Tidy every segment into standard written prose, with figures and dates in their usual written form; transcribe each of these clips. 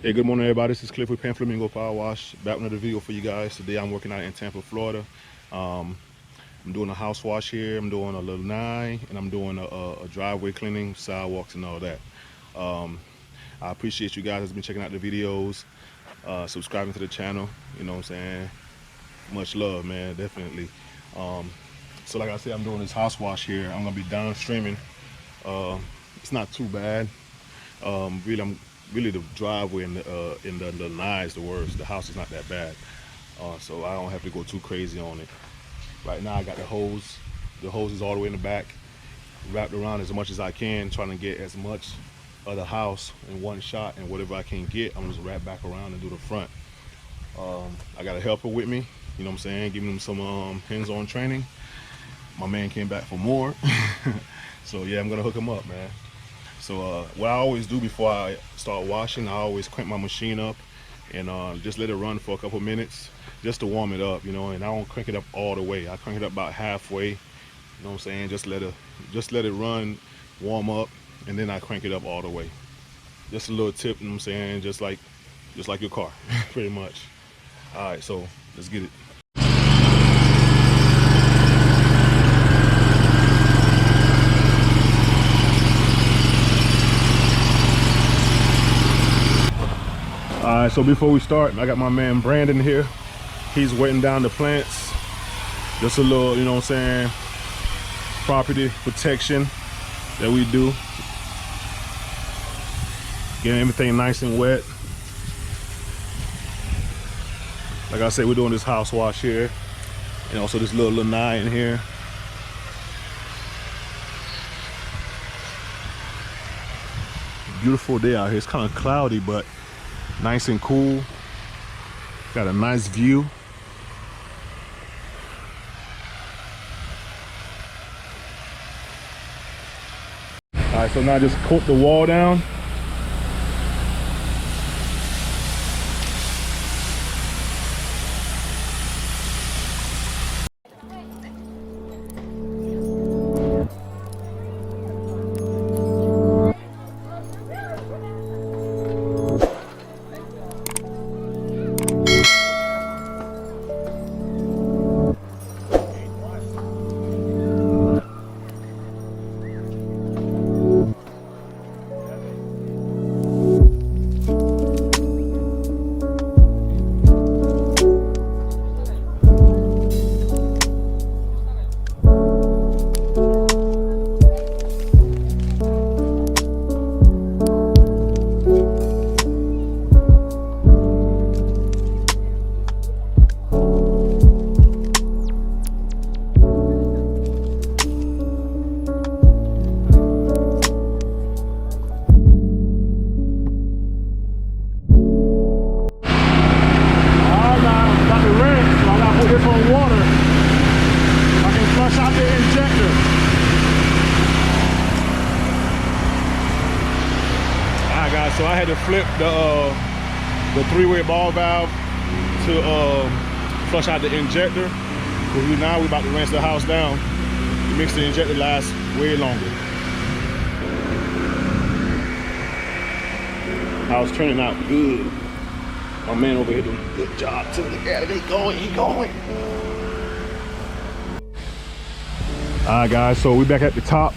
Hey, good morning, everybody. This is Cliff with Pan Flamingo Power Wash. Back with another video for you guys. Today I'm working out in Tampa, Florida. Um, I'm doing a house wash here. I'm doing a little nine, and I'm doing a driveway cleaning, sidewalks, and all that. Um, I appreciate you guys that's been checking out the videos, subscribing to the channel. You know what I'm saying? Much love, man. Definitely. Um, so, like I said, I'm doing this house wash here. I'm gonna be downstreaming. It's not too bad. Really the driveway and the nine is the worst. The house is not that bad, so I don't have to go too crazy on it. Right now I got the hose. The hose is all the way in the back, wrapped around as much as I can, trying to get as much of the house in one shot, and whatever I can get, I'm just wrap back around and do the front. I got a helper with me, you know what I'm saying, giving him some hands-on training. My man came back for more. So yeah, I'm gonna hook him up, man. So what I always do before I start washing, I always crank my machine up and just let it run for a couple minutes just to warm it up, you know, and I don't crank it up all the way. I crank it up about halfway, you know what I'm saying? Just let it run, warm up, and then I crank it up all the way. Just a little tip, you know what I'm saying? Just like your car, pretty much. All right, so let's get it. All right, so before we start, I got my man Brandon here. He's wetting down the plants. Just a little, you know what I'm saying, property protection that we do. Getting everything nice and wet. Like I said, we're doing this house wash here. And also this little lanai in here. Beautiful day out here. It's kind of cloudy, but nice and cool. Got a nice view. All right, so now just coat the wall down. So I had to flip the three-way ball valve to flush out the injector. Because now we're about to rinse the house down. It makes the injector last way longer. House turning out good. My man over here doing a good job too. Yeah, he going. All right, guys, so we're back at the top,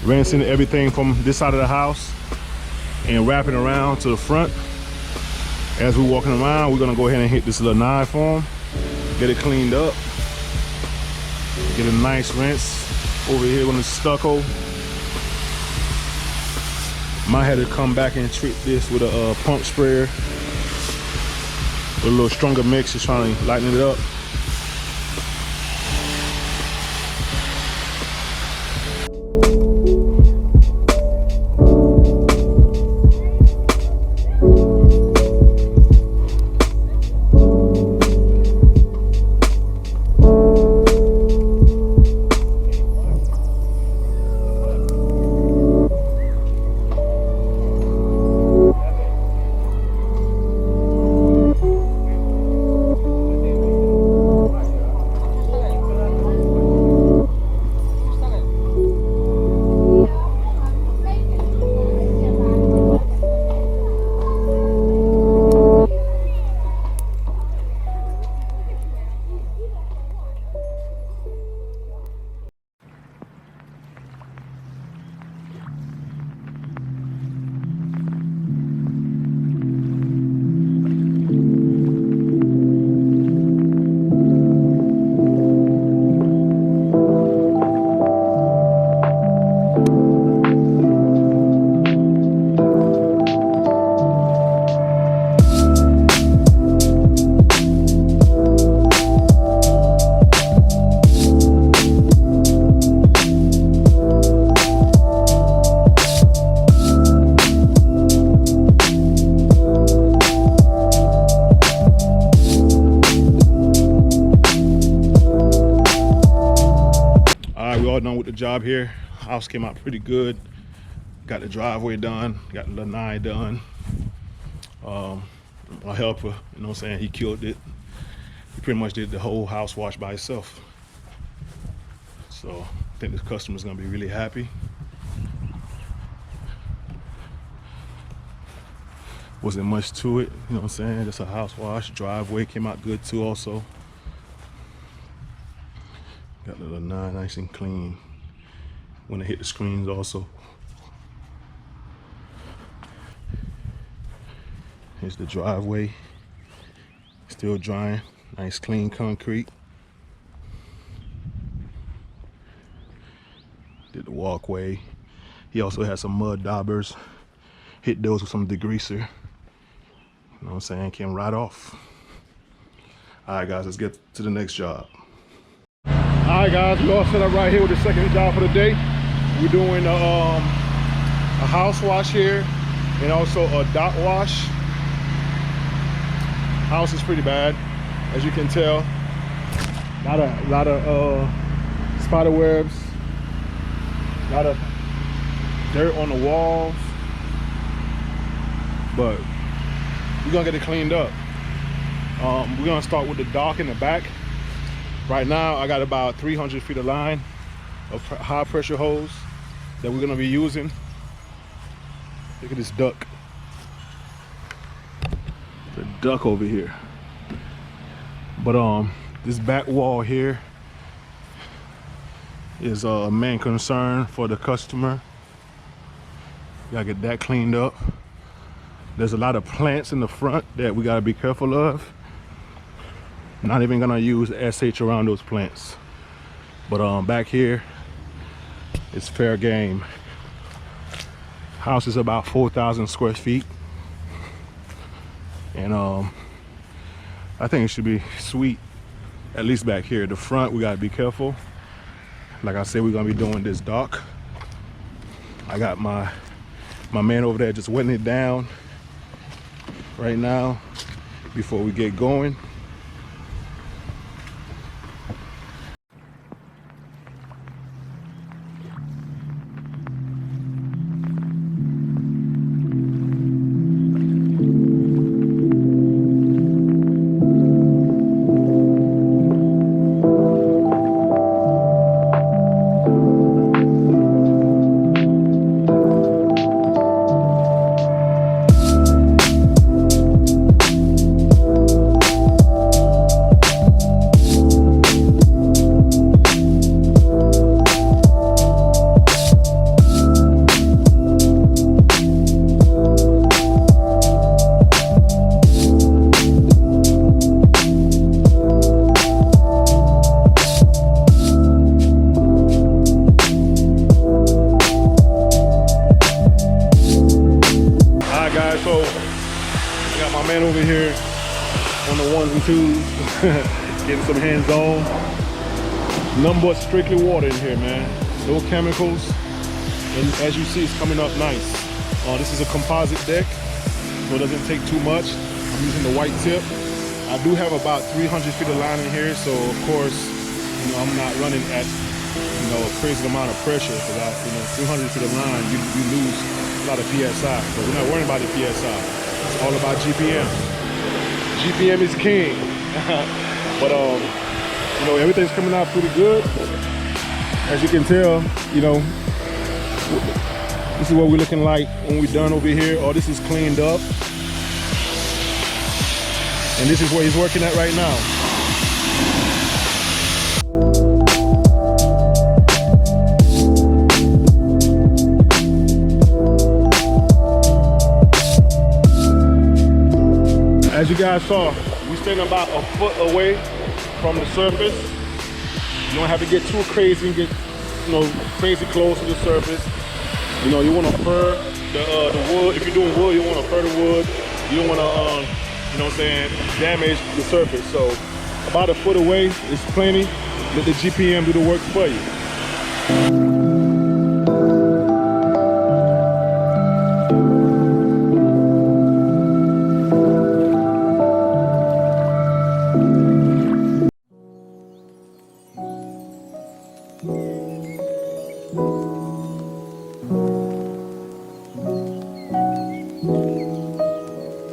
rinsing everything from this side of the house and wrapping around to the front. As we're walking around, we're gonna go ahead and hit this little knife form, get it cleaned up, get a nice rinse over here on the stucco. Might have to come back and treat this with a pump sprayer with a little stronger mix, just trying to lighten it up. with the job here. House came out pretty good. Got the driveway done, got the lanai done. My helper, you know what I'm saying, he killed it. He pretty much did the whole house wash by himself. So I think this customer's gonna be really happy. Wasn't much to it, you know what I'm saying, just a house wash. Driveway came out good too also. Got the lanai nice and clean. When I hit the screens also. Here's the driveway, still drying, nice clean concrete. Did the walkway. He also had some mud daubers, hit those with some degreaser. You know what I'm saying, came right off. All right guys, let's get to the next job. All right guys, we all set up right here with the second job for the day. We're doing a house wash here and also a dot wash. House is pretty bad, as you can tell. A lot of spider webs, a lot of dirt on the walls, but we're gonna get it cleaned up. We're gonna start with the dock in the back. Right now, I got about 300 feet of line of high pressure hose that we're gonna be using. Look at this duck. The duck over here. But this back wall here is a main concern for the customer. Gotta get that cleaned up. There's a lot of plants in the front that we gotta be careful of. Not even gonna use SH around those plants. But back here, it's fair game. House is about 4,000 square feet. And I think it should be sweet, at least back here. The front, we gotta be careful. Like I said, we're gonna be doing this dock. I got my man over there just wetting it down right now before we get going. Man over here on the ones and twos, getting some hands-on. Nothing but strictly water in here, man. No chemicals, and as you see, it's coming up nice. This is a composite deck, so it doesn't take too much. I'm using the white tip. I do have about 300 feet of line in here, so of course, you know, I'm not running at, you know, a crazy amount of pressure, because 300 feet of line, you lose a lot of PSI, but we're not worrying about the PSI. It's all about GPM. GPM is king. But you know, everything's coming out pretty good. As you can tell, you know, this is what we're looking like when we're done over here. All this is cleaned up. And this is where he's working at right now. As you guys saw, we're staying about a foot away from the surface. You don't have to get too crazy and get, you know, crazy close to the surface. You know, you want to fur the wood. If you're doing wood, you want to fur the wood. You don't want to, you know what I'm saying, damage the surface. So about a foot away is plenty. Let the GPM do the work for you.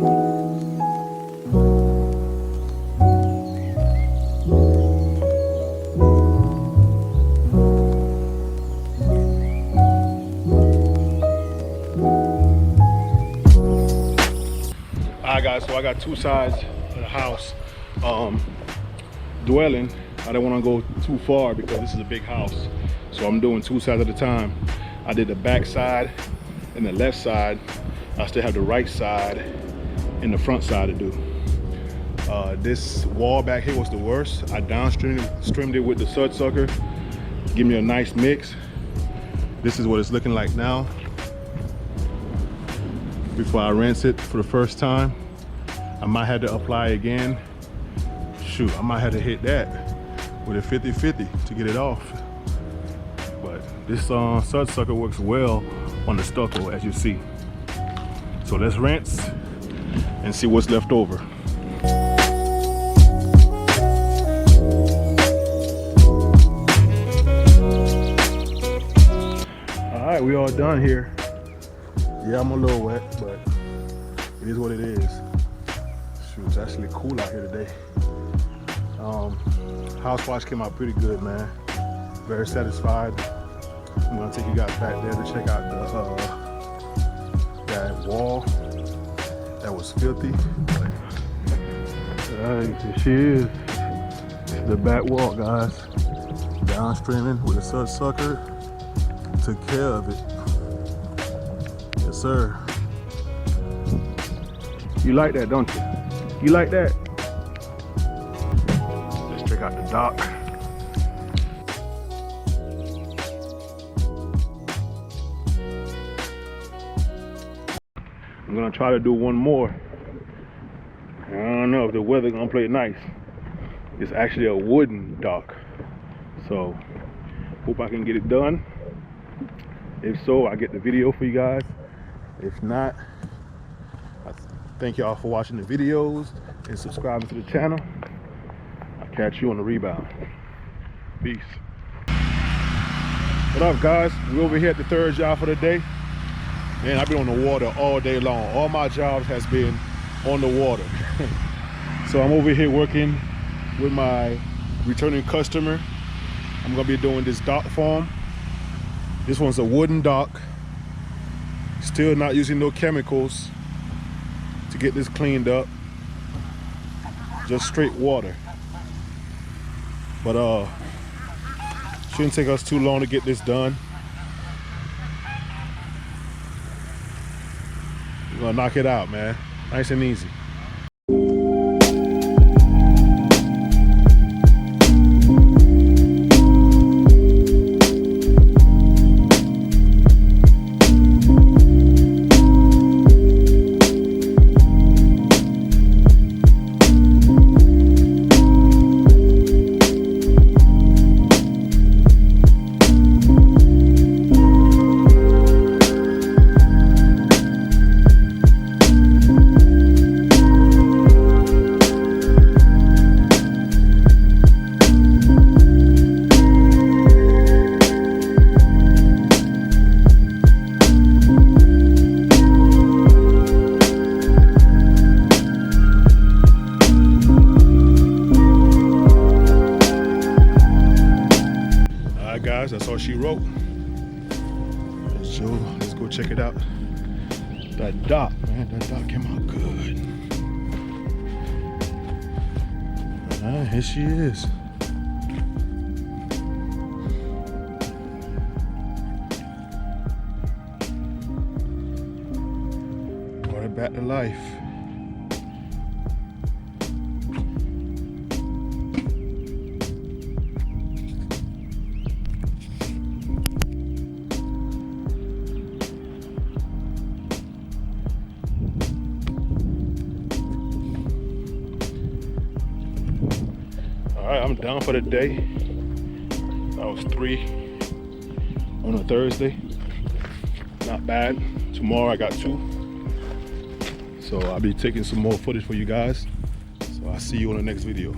Alright guys, so I got two sides of the house dwelling. I don't want to go too far because this is a big house, so I'm doing two sides at a time. I did the back side and the left side. I still have the right side and the front side to do. This wall back here was the worst. I downstreamed it with the sud sucker, give me a nice mix. This is what it's looking like now before I rinse it for the first time. I might have to apply again. Shoot, I might have to hit that with a 50-50 to get it off. But this sud sucker works well on the stucco, as you see. So let's rinse and see what's left over. All right, we all done here. Yeah, I'm a little wet, but it is what it is. Shoot, it's actually cool out here today. House wash came out pretty good, man. Very satisfied. I'm gonna take you guys back there to check out that wall that was filthy. Here she is. The back wall, guys. Downstreaming with a sud sucker. Took care of it. Yes, sir. You like that, don't you? You like that? Let's check out the dock. I'm gonna try to do one more. I don't know if the weather's gonna play nice. It's actually a wooden dock. So, hope I can get it done. If so, I'll get the video for you guys. If not, I thank y'all for watching the videos and subscribing to the channel. I'll catch you on the rebound. Peace. What up, guys? We're over here at the third job for the day. Man, I've been on the water all day long. All my jobs has been on the water. So I'm over here working with my returning customer. I'm gonna be doing this dock form. This one's a wooden dock. Still not using no chemicals to get this cleaned up. Just straight water. But shouldn't take us too long to get this done. We're gonna knock it out, man. Nice and easy. Guys, that's all she wrote. So let's go check it out. That dock, man, that dock came out good. Here she is. Brought it back to life. Alright, I'm done for the day. That was 3 on a Thursday. Not bad. Tomorrow I got 2. So I'll be taking some more footage for you guys. So I'll see you on the next video.